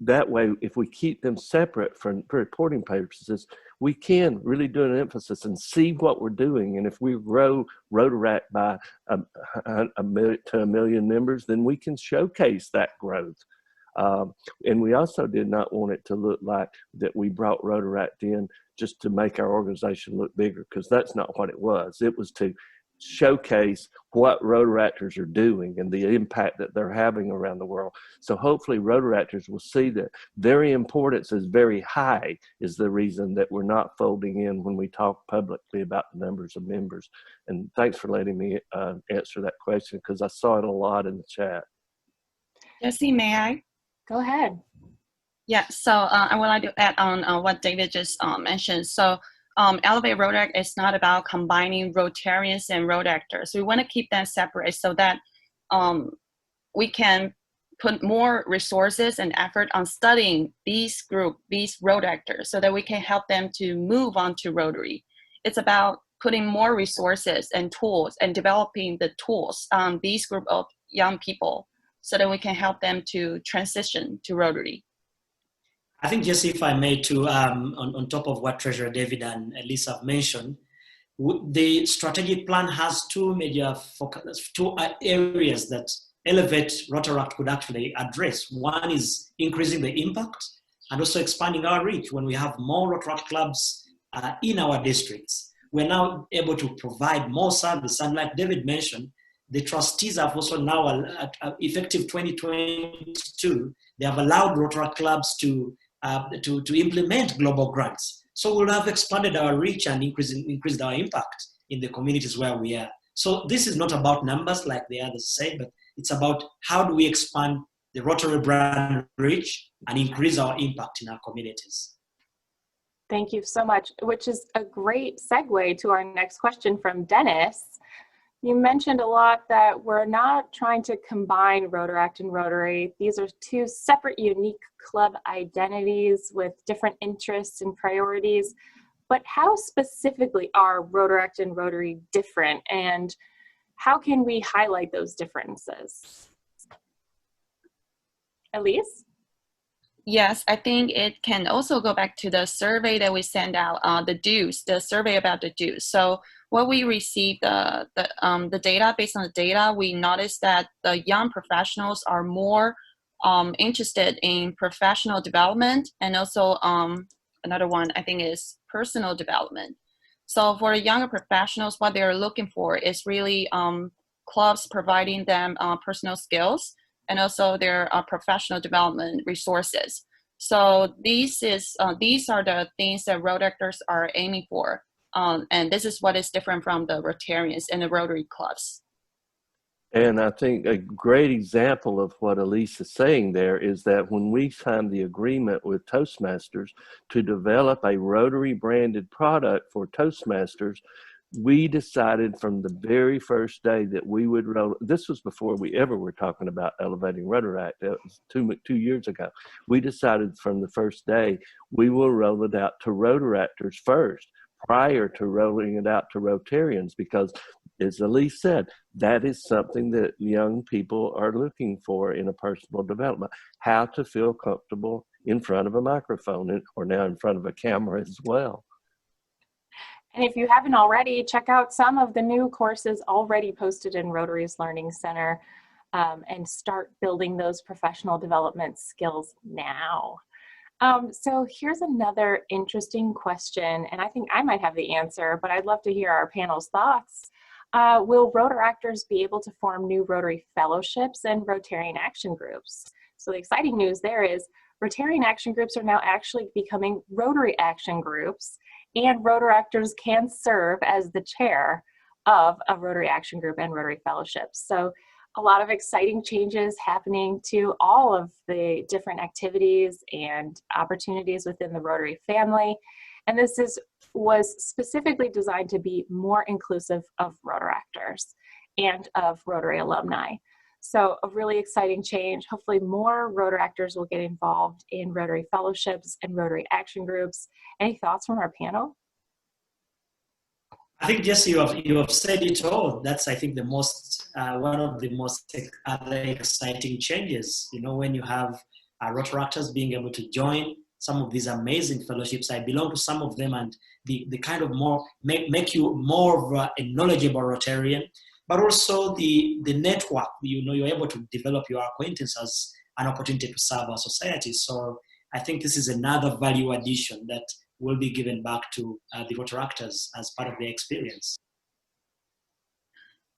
Speaker 2: that way, if we keep them separate for reporting purposes, we can really do an emphasis and see what we're doing. And if we grow Rotaract by a million members, then we can showcase that growth. And we also did not want it to look like that we brought Rotaract in just to make our organization look bigger, because that's not what it was. It was to showcase what Rotaractors are doing and the impact that they're having around the world. So hopefully Rotaractors will see that their importance is very high is the reason that we're not folding in when we talk publicly about the numbers of members. And thanks for letting me answer that question, because I saw it a lot in the chat.
Speaker 3: Jessie, may I?
Speaker 1: Go ahead.
Speaker 3: Yeah, so I would like to add on what David just mentioned. So Elevate Rotaract is not about combining Rotarians and Rotaractors. We want to keep them separate so that we can put more resources and effort on studying these Rotaractors, so that we can help them to move on to Rotary. It's about putting more resources and tools and developing the tools on these group of young people so that we can help them to transition to Rotary.
Speaker 4: I think, Jessie, if I may, to on top of what Treasurer David and Elyse have mentioned, the strategic plan has two major areas that Elevate Rotaract could actually address. One is increasing the impact and also expanding our reach. When we have more Rotaract clubs in our districts, we're now able to provide more service. And like David mentioned, the trustees have also now, effective 2022, they have allowed Rotaract clubs to implement global grants. So we'll have expanded our reach and increased our impact in the communities where we are. So this is not about numbers like the others say, but it's about how do we expand the Rotary brand reach and increase our impact in our communities.
Speaker 1: Thank you so much, which is a great segue to our next question from Dennis. You mentioned a lot that we're not trying to combine Rotaract and Rotary. These are two separate, unique club identities with different interests and priorities. But how specifically are Rotaract and Rotary different, and how can we highlight those differences? Elyse?
Speaker 3: Yes, I think it can also go back to the survey that we sent out, the survey about the dues. So when we received the data, based on the data, we noticed that the young professionals are more interested in professional development, and also another one I think is personal development. So for the younger professionals, what they're looking for is really clubs providing them personal skills and also their professional development resources. So these are the things that Rotaractors are aiming for. And this is what is different from the Rotarians and the Rotary clubs.
Speaker 2: And I think a great example of what Elyse is saying there is that when we signed the agreement with Toastmasters to develop a Rotary branded product for Toastmasters, we decided from the very first day that we would roll. This was before we ever were talking about elevating Rotaract. That was two years ago. We decided from the first day we will roll it out to Rotaractors first, prior to rolling it out to Rotarians, because as Elyse said, that is something that young people are looking for in a personal development, how to feel comfortable in front of a microphone, or now in front of a camera as well.
Speaker 1: And if you haven't already, check out some of the new courses already posted in Rotary's Learning Center and start building those professional development skills now. So here's another interesting question, and I think I might have the answer, but I'd love to hear our panel's thoughts. Will Rotaractors be able to form new Rotary fellowships and Rotarian action groups? So the exciting news there is Rotarian action groups are now actually becoming Rotary action groups, and Rotaractors can serve as the chair of a Rotary action group and Rotary fellowships. So a lot of exciting changes happening to all of the different activities and opportunities within the Rotary family. And this was specifically designed to be more inclusive of Rotaractors and of Rotary alumni. So a really exciting change. Hopefully more Rotaractors will get involved in Rotary fellowships and Rotary action groups. Any thoughts from our panel?
Speaker 4: I think, Jesse, you have said it all. That's, I think, the most one of the most other exciting changes. You know, when you have Rotaractors being able to join some of these amazing fellowships. I belong to some of them, and the kind of more make you more of a knowledgeable Rotarian, but also the network. You know, you're able to develop your acquaintance as an opportunity to serve our society. So I think this is another value addition that will be given back to the Rotaractors as part of their experience.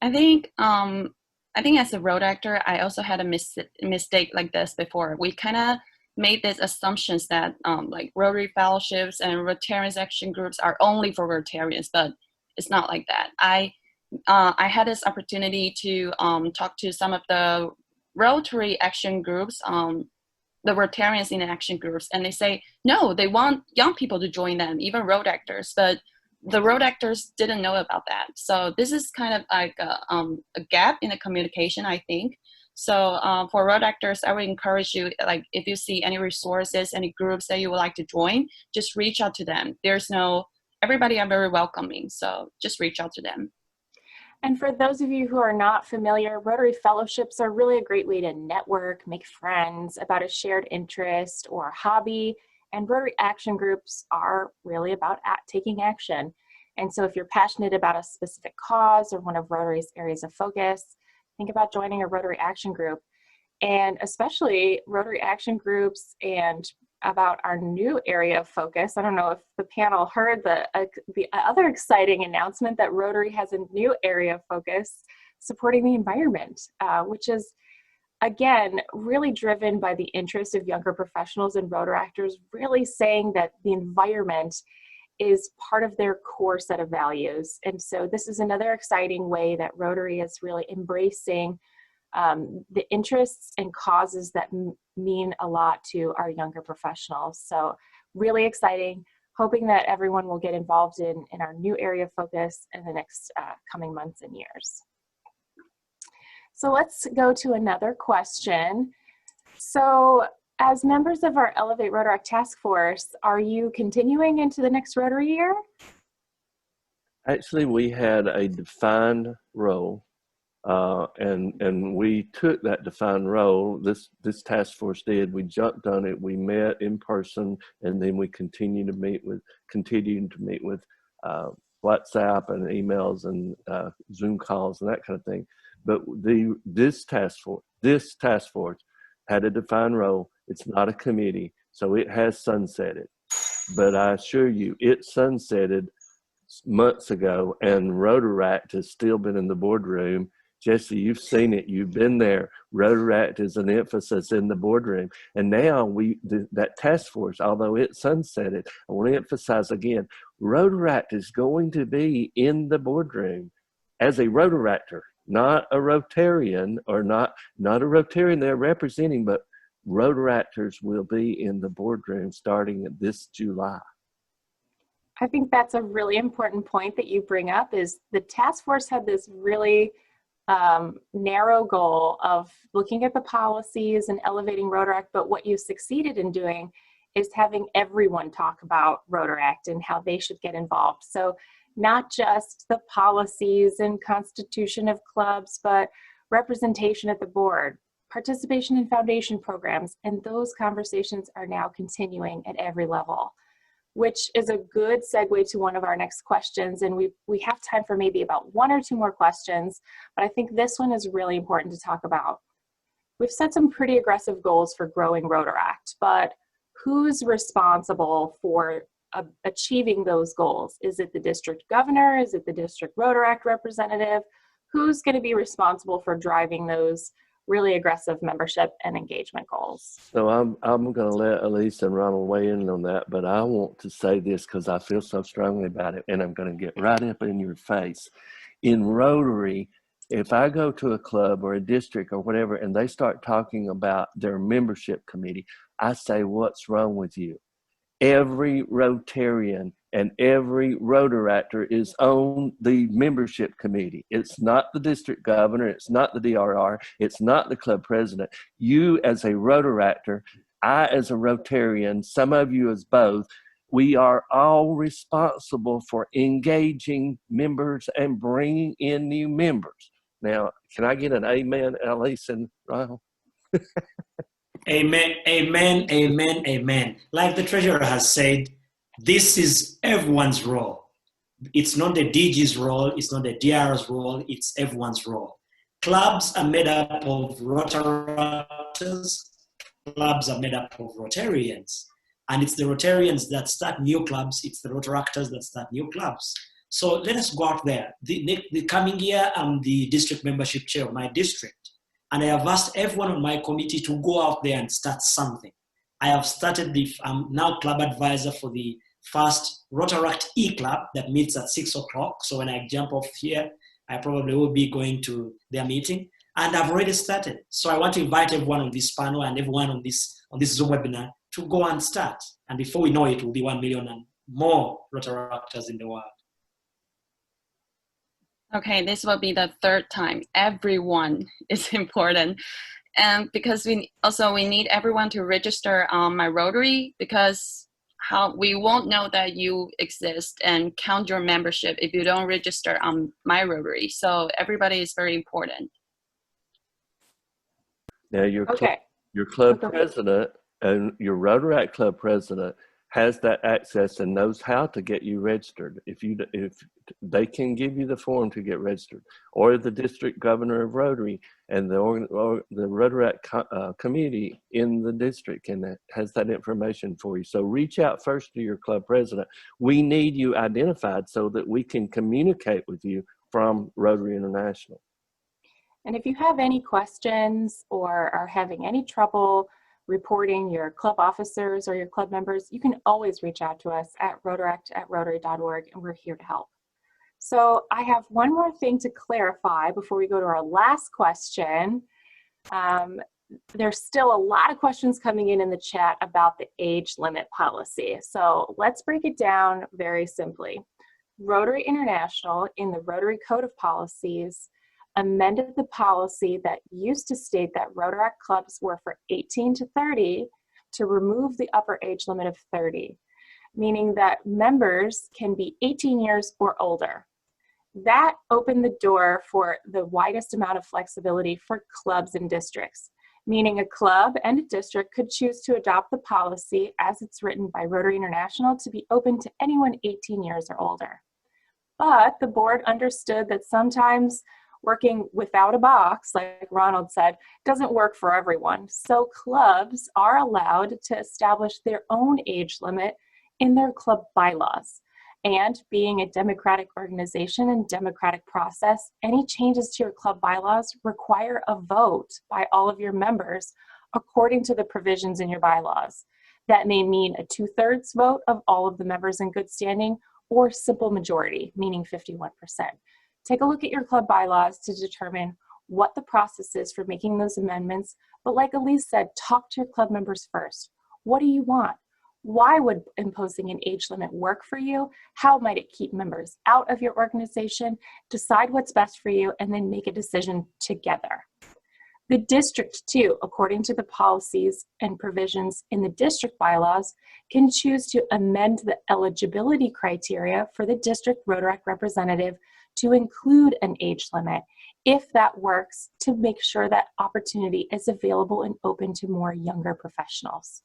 Speaker 3: I think as a road actor, I also had a mistake like this before. We kind of made these assumptions that like Rotary fellowships and Rotarians action groups are only for Rotarians, but it's not like that. I had this opportunity to talk to some of the Rotary action groups, the Rotarians in the action groups, and they say, no, they want young people to join them, even road actors, but the road actors didn't know about that. So this is kind of like a gap in the communication, I think. So for road actors, I would encourage you, like if you see any resources, any groups that you would like to join, just reach out to them. Everybody are very welcoming, so just reach out to them.
Speaker 1: And for those of you who are not familiar, Rotary fellowships are really a great way to network, make friends about a shared interest or hobby. And Rotary action groups are really about taking action. And so if you're passionate about a specific cause or one of Rotary's areas of focus, think about joining a Rotary action group. And especially Rotary action groups and about our new area of focus. I don't know if the panel heard the other exciting announcement that Rotary has a new area of focus supporting the environment, which is, again, really driven by the interest of younger professionals and Rotaractors, really saying that the environment is part of their core set of values. And so this is another exciting way that Rotary is really embracing the interests and causes that mean a lot to our younger professionals. So really exciting, hoping that everyone will get involved in our new area of focus in the next coming months and years. So let's go to another question. So as members of our Elevate Rotaract Task Force, are you continuing into the next Rotary year?
Speaker 2: Actually, we had a defined role. And we took that defined role, this task force did, we jumped on it, we met in person, and then we continued to meet with WhatsApp and emails and Zoom calls and that kind of thing. But this task force had a defined role. It's not a committee, so it has sunsetted. But I assure you, it sunsetted months ago, and Rotaract has still been in the boardroom. Jessie, you've seen it. You've been there. Rotaract is an emphasis in the boardroom. And now that task force, although it sunsetted, I want to emphasize again, Rotaract is going to be in the boardroom as a Rotaractor, not a Rotarian, or not a Rotarian they're representing, but Rotaractors will be in the boardroom starting this July.
Speaker 1: I think that's a really important point that you bring up, is the task force had this really narrow goal of looking at the policies and elevating Rotaract, but what you succeeded in doing is having everyone talk about Rotaract and how they should get involved. So not just the policies and constitution of clubs, but representation at the board, participation in foundation programs, and those conversations are now continuing at every level, which is a good segue to one of our next questions. And we have time for maybe about one or two more questions, but I think this one is really important to talk about. We've set some pretty aggressive goals for growing Rotaract, but who's responsible for achieving those goals? Is it the district governor? Is it the district Rotaract representative? Who's going to be responsible for driving those really aggressive membership and engagement goals?
Speaker 2: So I'm going to let Elyse and Ronald weigh in on that, but I want to say this because I feel so strongly about it, and I'm going to get right up in your face. In Rotary, If I go to a club or a district or whatever, and they start talking about their membership committee, I say, what's wrong with you? Every Rotarian and every Rotaractor is on the membership committee. It's not the district governor. It's not the DRR. It's not the club president. You as a Rotaractor, I as a Rotarian, some of you as both, we are all responsible for engaging members and bringing in new members. Now, can I get an amen, Elyse and Ronald?
Speaker 4: Amen, amen, amen, amen. Like the treasurer has said, this is everyone's role. It's not the DG's role, it's not the DR's role, it's everyone's role. Clubs are made up of Rotaractors, clubs are made up of Rotarians. And it's the Rotarians that start new clubs, it's the Rotaractors that start new clubs. So let us go out there. The coming year, I'm the district membership chair of my district. And I have asked everyone on my committee to go out there and start something. I have started I'm now club advisor for the first Rotaract E-Club that meets at 6 o'clock. So when I jump off here, I probably will be going to their meeting. And I've already started. So I want to invite everyone on this panel and everyone on this Zoom webinar to go and start. And before we know it, will be 1 million and more Rotaractors in the world.
Speaker 3: Okay, this will be the third time. Everyone is important. And because we need everyone to register on my Rotary, because we won't know that you exist and count your membership if you don't register on my Rotary. So everybody is very important.
Speaker 2: Now your club president and your Rotaract club president has that access and knows how to get you registered. If they can give you the form to get registered, or the district governor of Rotary and the Rotaract committee in the district has that information for you. So reach out first to your club president. We need you identified so that we can communicate with you from Rotary International.
Speaker 1: And if you have any questions or are having any trouble reporting your club officers or your club members, you can always reach out to us at rotaract@rotary.org, and we're here to help. So I have one more thing to clarify before we go to our last question. There's still a lot of questions coming in the chat about the age limit policy. So let's break it down very simply. Rotary International, in the Rotary Code of Policies, amended the policy that used to state that Rotaract clubs were for 18 to 30 to remove the upper age limit of 30, meaning that members can be 18 years or older. That opened the door for the widest amount of flexibility for clubs and districts, meaning a club and a district could choose to adopt the policy as it's written by Rotary International to be open to anyone 18 years or older. But the board understood that sometimes working without a box, like Ronald said, doesn't work for everyone. So clubs are allowed to establish their own age limit in their club bylaws. And being a democratic organization and democratic process, any changes to your club bylaws require a vote by all of your members according to the provisions in your bylaws. That may mean a 2/3 vote of all of the members in good standing, or simple majority, meaning 51%. Take a look at your club bylaws to determine what the process is for making those amendments. But like Elyse said, talk to your club members first. What do you want? Why would imposing an age limit work for you? How might it keep members out of your organization? Decide what's best for you and then make a decision together. The district, too, according to the policies and provisions in the district bylaws, can choose to amend the eligibility criteria for the district Rotaract representative to include an age limit, if that works, to make sure that opportunity is available and open to more younger professionals.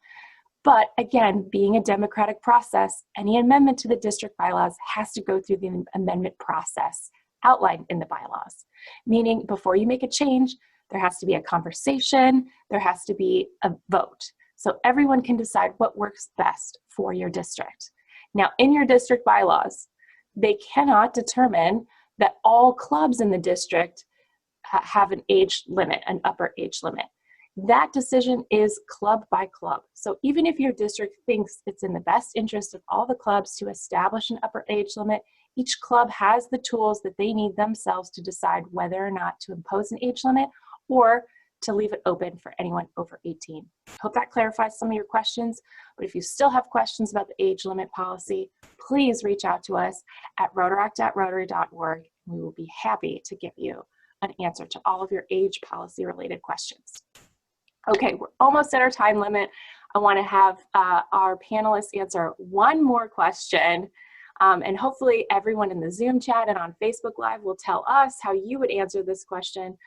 Speaker 1: But again, being a democratic process, any amendment to the district bylaws has to go through the amendment process outlined in the bylaws, meaning before you make a change, there has to be a conversation, there has to be a vote. So everyone can decide what works best for your district. Now, in your district bylaws, they cannot determine that all clubs in the district have an age limit, an upper age limit. That decision is club by club. So even if your district thinks it's in the best interest of all the clubs to establish an upper age limit, Each club has the tools that they need themselves to decide whether or not to impose an age limit or to leave it open for anyone over 18. Hope that clarifies some of your questions, but if you still have questions about the age limit policy, please reach out to us at rotaract@rotary.org. We will be happy to give you an answer to all of your age policy related questions. Okay, we're almost at our time limit. I want to have our panelists answer one more question, and hopefully everyone in the Zoom chat and on Facebook Live will tell us how you would answer this question.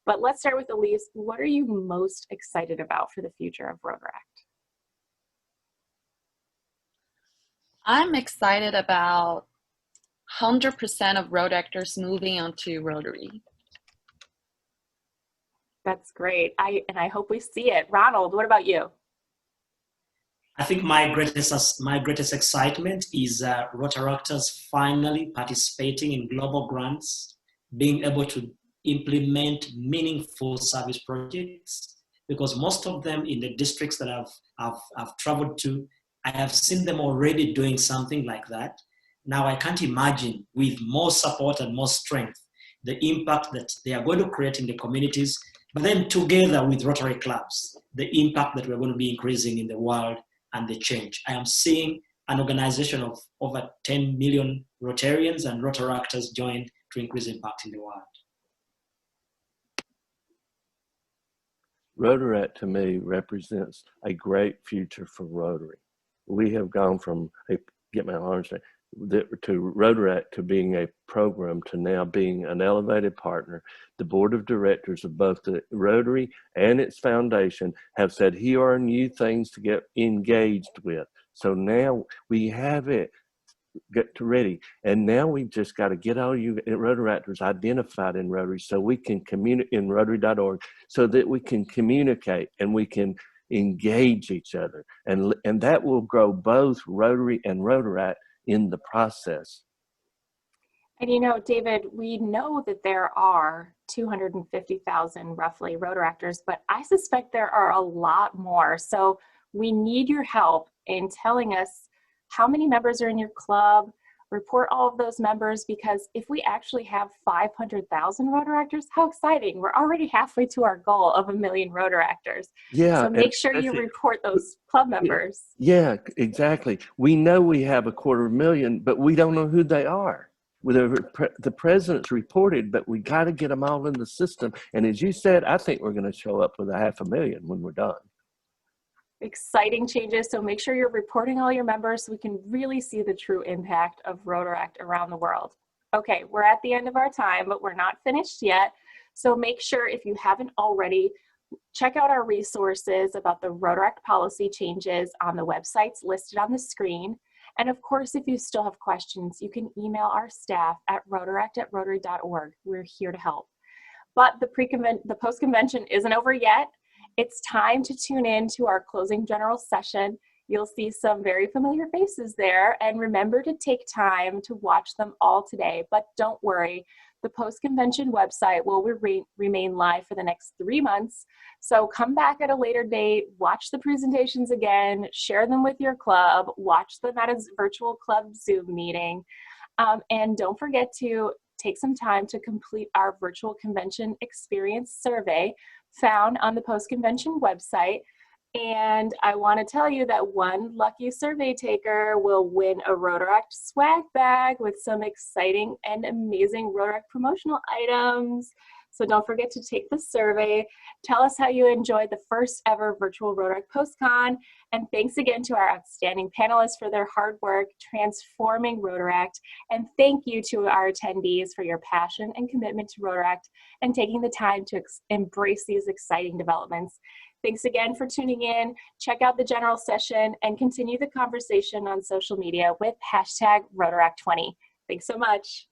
Speaker 1: But let's start with Elyse. What are you most excited about for the future of Rotaract?
Speaker 3: I'm excited about 100% of Rotaractors moving onto Rotary.
Speaker 1: That's great. I hope we see it. Ronald, what about you?
Speaker 4: I think my greatest excitement is Rotaractors finally participating in global grants, being able to implement meaningful service projects, because most of them in the districts that I've traveled to, I have seen them already doing something like that. Now I can't imagine, with more support and more strength, the impact that they are going to create in the communities, but then together with Rotary clubs, the impact that we're going to be increasing in the world and the change. I am seeing an organization of over 10 million Rotarians and Rotaractors join to increase impact in the world.
Speaker 2: Rotaract to me represents a great future for Rotary. We have gone from to Rotaract to being a program to now being an elevated partner. The board of directors of both the Rotary and its foundation have said, here are new things to get engaged with. So now we have it ready. And now we've just got to get all you Rotaractors identified in Rotary so we can communicate in Rotary.org so that we can communicate and we can engage each other. And that will grow both Rotary and Rotaract in the process.
Speaker 1: And you know, David, we know that there are 250,000 roughly Rotaractors, but I suspect there are a lot more. So we need your help in telling us how many members are in your club, report all of those members, because if we actually have 500,000 Rotaractors, how exciting. We're already halfway to our goal of 1 million Rotaractors.
Speaker 2: Yeah.
Speaker 1: So make sure you report those club members.
Speaker 2: Yeah, exactly. We know we have 250,000, but we don't know who they are. The president's reported, but we got to get them all in the system. And as you said, I think we're going to show up with 500,000 when we're done.
Speaker 1: Exciting changes. So make sure you're reporting all your members so we can really see the true impact of Rotaract around the world. Okay, we're at the end of our time, but we're not finished yet. So make sure, if you haven't already, check out our resources about the Rotaract policy changes on the websites listed on the screen. And of course, if you still have questions, you can email our staff at rotaract@rotary.org. We're here to help. But the post-convention isn't over yet. It's time to tune in to our closing general session. You'll see some very familiar faces there, and remember to take time to watch them all today. But don't worry, the post-convention website will remain live for the next 3 months. So come back at a later date, watch the presentations again, share them with your club, watch them at a virtual club Zoom meeting, and don't forget to take some time to complete our virtual convention experience survey found on the post-convention website. And I want to tell you that one lucky survey taker will win a Rotaract swag bag with some exciting and amazing Rotaract promotional items. So don't forget to take the survey. Tell us how you enjoyed the first ever virtual Rotaract PostCon. And thanks again to our outstanding panelists for their hard work transforming Rotaract. And thank you to our attendees for your passion and commitment to Rotaract and taking the time to embrace these exciting developments. Thanks again for tuning in. Check out the general session and continue the conversation on social media with #Rotaract20. Thanks so much.